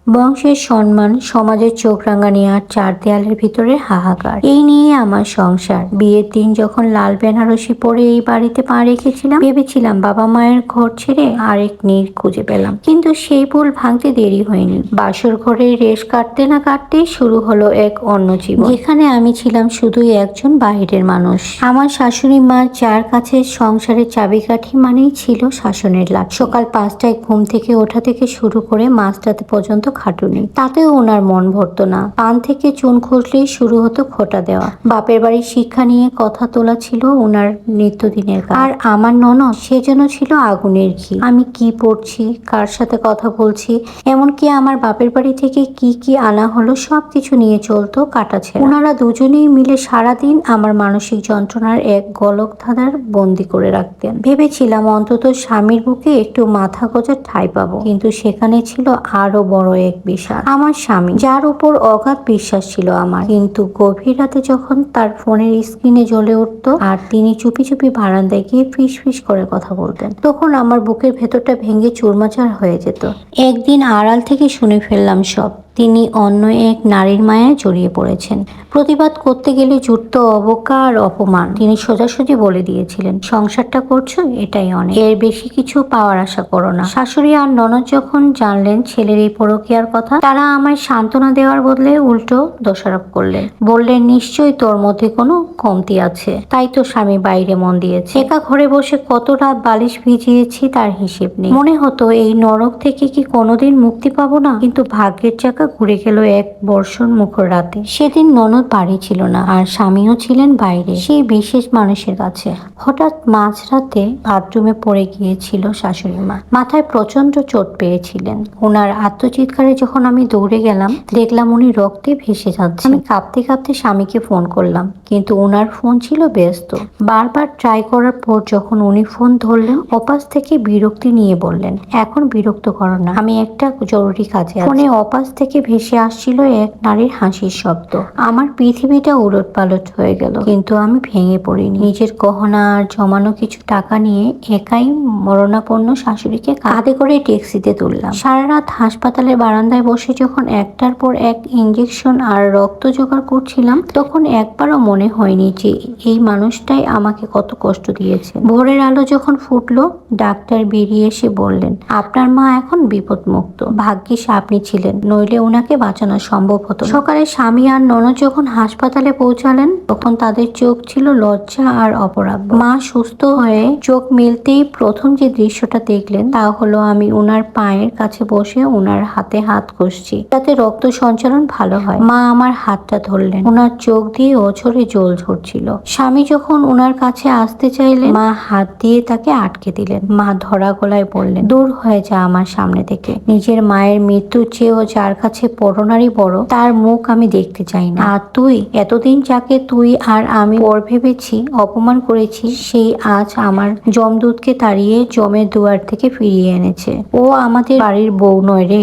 বংশের সম্মান, সমাজের চোখ রাঙানি আর চার দেয়ালের ভিতরে হাহাকার, এই নিয়ে আমার সংসার। বিয়ের দিন যখন লাল বেনারসি পরে এই বাড়িতে পা রেখেছিলাম, ভেবেছিলাম বাবা মায়ের ঘর ছেড়ে আরেক নীড় খুঁজে পেলাম। কিন্তু সেই ভুল ভাঙতে দেরি হয়নি। বাসর ঘরে রেশ কাটতে না কাটতেই শুরু হলো এক অন্য জীবন, যেখানে আমি ছিলাম শুধুই একজন বাইরের মানুষ। আমার শাশুড়ি মা, যার কাছে সংসারের চাবিকাঠি মানেই ছিল শাসনের লাঠি। সকাল 5টায় ঘুম থেকে ওঠা থেকে শুরু করে মাঝরাতে পর্যন্ত খাটুনি, তাতেও ওনার মন ভরতো না। পান থেকে চুন খসলেই শুরু হতো খোঁটা দেওয়া। বাপের বাড়ির শিক্ষা নিয়ে কথা তোলা ছিল ওনার নিত্যদিনের কাজ। আর আমার ননদ, সে যেন ছিল আগুনের ঘি। আমি কি পড়ছি, কার সাথে কথা বলছি, এমনকি আমার বাপের বাড়ি থেকে কি কি আনা হলো, সবকিছু নিয়ে চলতো কাটাছেঁড়া। ওনারা দুজনেই মিলে সারাদিন আমার মানসিক যন্ত্রণার এক গলক ধাঁধার বন্দি করে রাখতেন। ভেবেছিলাম অন্তত স্বামীর বুকে একটু মাথা গোজার ঠাঁই পাবো, কিন্তু সেখানে ছিল আরো বড় এক বিষয়, আমার স্বামী, যার উপর অগাধ বিশ্বাস ছিল আমার। কিন্তু গভীর রাতে যখন তার ফোনের স্ক্রিনে জ্বলে উঠতো আর তিনি চুপি চুপি বারান্দায় গিয়ে ফিস ফিস করে কথা বলতেন, তখন আমার বুকের ভেতরটা ভেঙে চুরমাচার হয়ে যেত। একদিন আড়াল থেকে শুনে ফেললাম সব। তিনি অন্য এক নারীর মায়ায় জড়িয়ে পড়েছেন। প্রতিবাদ করতে গেলে জুটতো অবজ্ঞা আর অপমান। তিনি সোজাসুজি বলে দিয়েছিলেন, সংসারটা করছো এটাই অনেক, এর বেশি কিছু পাওয়ার আশা করো না। শাশুড়ি আর ননদ যখন জানলেন ছেলের এই পরকীয়ার কথা, তারা আমায় সান্ত্বনা দেওয়ার বদলে উল্টো দোষারোপ করলেন। বললেন, নিশ্চয়ই তোর মধ্যে কোনো কমতি আছে, তাই তো স্বামী বাইরে মন দিয়েছে। একা ঘরে বসে কত রাত বালিশ ভিজিয়েছি তার হিসেব নেই। মনে হতো এই নরক থেকে কি কোনোদিন মুক্তি পাবো না। কিন্তু ভাগ্যের চাকা ঘুরে গেল এক বর্ষণ মুখর রাতে। সেদিন ননদ বাড়ি ছিল না, আর স্বামীও ছিলেন বাইরে সেই বিশেষ মানুষের কাছে। হঠাৎ মাঝরাতে বাথরুমে পড়ে গিয়েছিল শাশুড়ি মা। মাথায় প্রচন্ড চোট পেয়েছিলেন। ওনার আত্মচিৎকারে যখন আমি দৌড়ে গেলাম, দেখলাম উনি রক্তে ভেসে যাচ্ছে। আমি কাঁপতে কাঁপতে স্বামীকে ফোন করলাম, কিন্তু ওনার ফোন ছিল ব্যস্ত। বারবার ট্রাই করার পর যখন উনি ফোন ধরলেন, ওপাশ থেকে বিরক্তি নিয়ে বললেন, এখন বিরক্ত করো না, আমি একটা জরুরি কাজে আছি। ফোনে ওপাশ থেকে ভেসে আসছিল এক নারীর হাসির শব্দ। আমার পৃথিবীটা উলটপালট হয়ে গেল। কিন্তু আমি ভেঙে পড়িনি। নিজের গহনা আর জমানো কিছু টাকা নিয়ে একাই মরণাপন্ন শাশুড়িকে কাঁধে করে ট্যাক্সিতে তুললাম। সারা রাত হাসপাতালের বারান্দায় বসে যখন একটার পর এক ইঞ্জেকশন আর রক্ত জোগাড় করছিলাম, তখন একবারও মনে হয়নি যে এই মানুষটাই আমাকে কত কষ্ট দিয়েছে। ভোরের আলো যখন ফুটলো, ডাক্তার বেরিয়ে এসে বললেন, আপনার মা এখন বিপদমুক্ত। ভাগ্যিস আপনি ছিলেন, নইলে ওনাকে বাঁচানো সম্ভব হতো। সকালে স্বামী আর ননদ যখন হাসপাতালে পৌঁছালেন, তখন তাদের চোখ ছিল লজ্জা আর অপরাধ। মা সুস্থ হয়ে চোখ মেলতেই প্রথম যে দৃশ্যটা দেখলেন, তা হলো আমি ওনার পায়ের কাছে বসে ওনার হাতে হাত ঘষছি, যাতে রক্ত সঞ্চালন ভালো হয়। মা আমার হাতটা ধরলেন। ওনার চোখ দিয়ে অঝরে জল ঝরছিল। স্বামী যখন ওনার কাছে আসতে চাইলেন, মা হাত দিয়ে তাকে আটকে দিলেন। মা ধরা গলায় বললেন, দূর হয়ে যা আমার সামনে থেকে। নিজের মায়ের মৃত্যুর চেয়েও যার কাছে পরনারী বড়, তার মুখ আমি দেখতে চাই না। আর তুই, এতদিন যাকে তুই আর আমি পর ভেবেছি, অপমান করেছি, সেই আজ আমার যমদূতকে তাড়িয়ে জমের দুয়ার থেকে ফিরিয়ে এনেছে। ও আমাদের বাড়ির বউ নয় রে,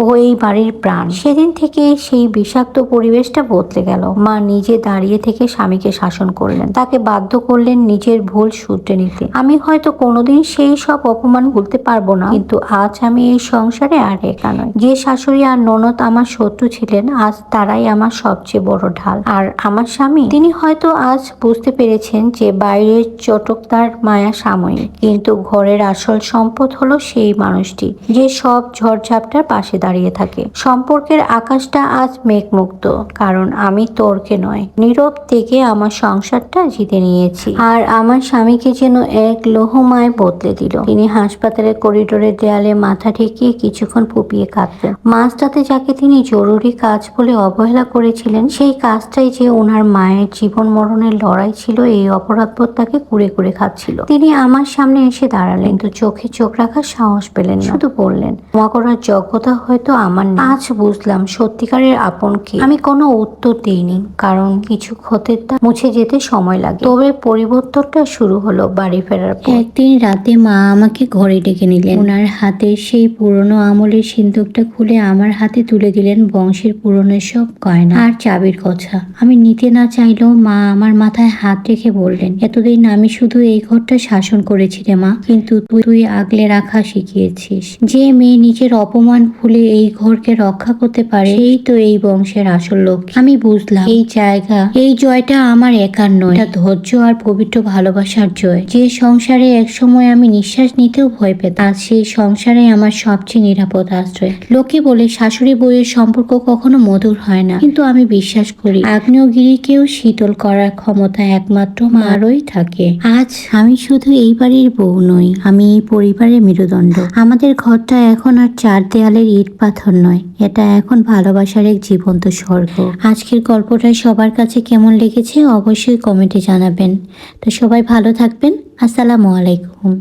ও এই বাড়ির প্রাণ। সেদিন থেকে সেই বিষাক্ত পরিবেশটা বদলে গেল। মা নিজে দাঁড়িয়ে থেকে স্বামীকে শাসন করলেন, তাকে বাধ্য করলেন নিজের ভুল শুধরে নিতে। আমি হয়তো কোনোদিন সেই সব অপমান ভুলতে পারবো না, কিন্তু আজ আমি এই সংসারে আর একা নয়। যে শাশুড়ি আর ননদ আমার শত্রু ছিলেন, আজ তারাই আমার সবচেয়ে বড় ঢাল। আর আমার স্বামী, তিনি হয়তো আজ বুঝতে পেরেছেন যে বাইরের চটকদার মায়া সাময়িক, কিন্তু ঘরের আসল সম্পদ হলো সেই মানুষটি যে সব ঝড়ঝাপটার পাশে দাঁড়িয়ে থাকে। সম্পর্কের আকাশটা আজ মেঘমুক্ত, কারণ আমি তর্কে নয়, নীরব থেকে আমার সংসারটা জিতে নিয়েছি। আর আমার স্বামীকে যেন এক লোহমায় বদলে দিল। তিনি হাসপাতালের করিডোরের দেয়ালে মাথা ঠেকিয়ে কিছুক্ষণ ফুপিয়ে কাঁদতেন। মাঝরাতে যাকে তিনি জরুরি কাজ বলে অবহেলা করেছিলেন, সেই কাজটাই যে ওনার মায়ের জীবন মরণের লড়াই ছিল, এই অপরাধবোধ তাকে কুড়ে কুড়ে খাচ্ছিল। তিনি আমার সামনে এসে দাঁড়ালেন, কিন্তু চোখে চোখ রাখার সাহস পেলেন না। শুধু বললেন, ক্ষমা করার যোগ্যতা হয়তো আমার নেই। আজ বুঝলাম সত্যিকারের আপন কি। আমি কোনো উত্তর দিইনি, কারণ কিছু ক্ষতের দাগ মুছে যেতে সময় লাগে। তবে পরিবর্তনটা শুরু হলো বাড়ি ফেরার পর। একদিন রাতে মা আমাকে ঘরে ডেকে নিলেন। ওনার হাতের সেই পুরনো আমলের সিন্দুকটা খুলে আমার হাতে হাতে তুলে দিলেন বংশের পুরনো সব গয়না আর চাবির কথা। আমি নিতে না চাইলেও মা আমার মাথায় হাত রেখে বললেন, এতদিন আমি শুধু এই ঘরটা শাসন করেছি রে মা, কিন্তু তুই আগলে রাখা শিখিয়েছিস। যে মেয়ে নিজের অপমান ভুলে এই ঘরকে রক্ষা করতে পারে সেই তো এই বংশের আসল লোক। আমি বুঝলাম এই জয়টা আমার একার নয়, এটা ধৈর্য আর পবিত্র ভালোবাসার জয়। যে সংসারে একসময় আমি নিঃশ্বাস নিতেও ভয় পেতাম, আজ সেই সংসারে আমার সবচেয়ে নিরাপদ আশ্রয়। লোকে বলে শাশুড়ি বউয়ের সম্পর্ক কখনো মধুর হয় না, কিন্তু আমি বিশ্বাস করি আগ্নেয়গিরিকেও শীতল করার ক্ষমতা একমাত্র মারই থাকে। আজ আমি শুধু এই বাড়ির বউ নই, আমি এই পরিবারের মেরুদণ্ড। আমাদের ঘরটা এখন আর চার দেয়ালের ইট পাথর নয়, এটা এখন ভালোবাসার এক জীবন্ত স্বর্গ। আজকের গল্পটা সবার কাছে কেমন লেগেছে অবশ্যই কমেন্টে জানাবেন। তো সবাই ভালো থাকবেন। আসসালামু আলাইকুম।